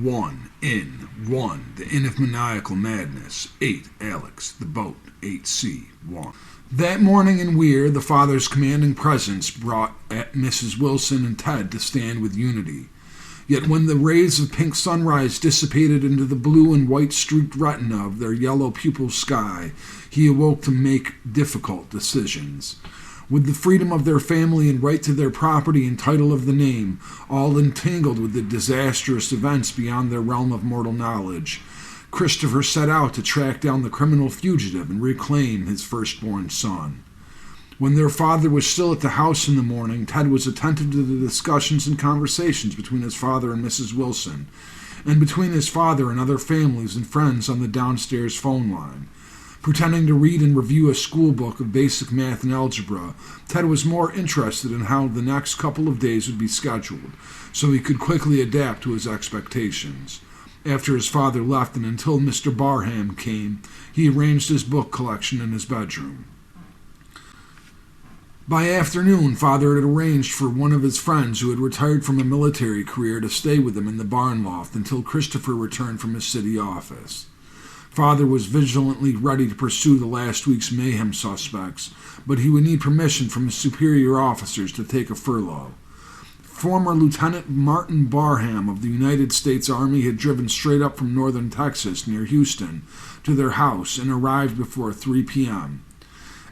1. In. 1. The Inn of Maniacal Madness. 8. Alex. The Boat. 8C. 1. That morning in Weir, the father's commanding presence brought Mrs. Wilson and Ted to stand with unity. Yet when the rays of pink sunrise dissipated into the blue and white streaked retina of their yellow pupil sky, he awoke to make difficult decisions. With the freedom of their family and right to their property and title of the name, all entangled with the disastrous events beyond their realm of mortal knowledge, Christopher set out to track down the criminal fugitive and reclaim his firstborn son. When their father was still at the house in the morning, Ted was attentive to the discussions and conversations between his father and Mrs. Wilson, and between his father and other families and friends on the downstairs phone line. Pretending to read and review a school book of basic math and algebra, Ted was more interested in how the next couple of days would be scheduled, so he could quickly adapt to his expectations. After his father left and until Mr. Barham came, he arranged his book collection in his bedroom. By afternoon, Father had arranged for one of his friends who had retired from a military career to stay with him in the barn loft until Christopher returned from his city office. Father was vigilantly ready to pursue the last week's mayhem suspects, but he would need permission from his superior officers to take a furlough. Former Lieutenant Martin Barham of the United States Army had driven straight up from northern Texas near Houston to their house and arrived before 3 p.m.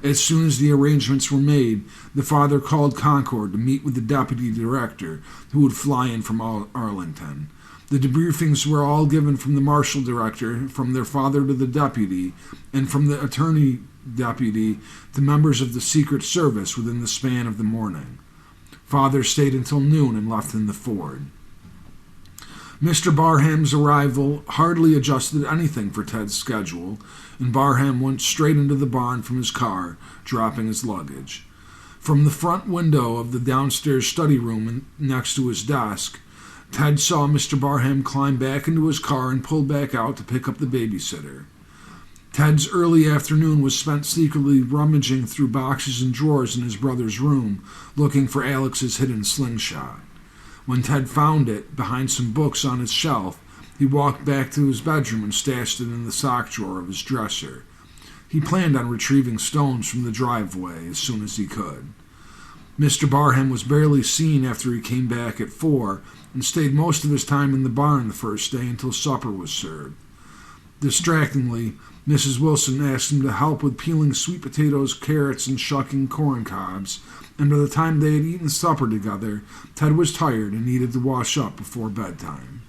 As soon as the arrangements were made, the father called Concord to meet with the deputy director, who would fly in from Arlington. The debriefings were all given from the marshal director, from their father to the deputy, and from the attorney deputy to members of the Secret Service within the span of the morning. Father stayed until noon and left in the Ford. Mr. Barham's arrival hardly adjusted anything for Ted's schedule, and Barham went straight into the barn from his car, dropping his luggage. From the front window of the downstairs study room next to his desk, Ted saw Mr. Barham climb back into his car and pull back out to pick up the babysitter. Ted's early afternoon was spent secretly rummaging through boxes and drawers in his brother's room, looking for Alex's hidden slingshot. When Ted found it behind some books on his shelf, he walked back to his bedroom and stashed it in the sock drawer of his dresser. He planned on retrieving stones from the driveway as soon as he could. Mr. Barham was barely seen after he came back at 4 and stayed most of his time in the barn the first day until supper was served. Distractingly, Mrs. Wilson asked him to help with peeling sweet potatoes, carrots, and shucking corn cobs, and by the time they had eaten supper together, Ted was tired and needed to wash up before bedtime.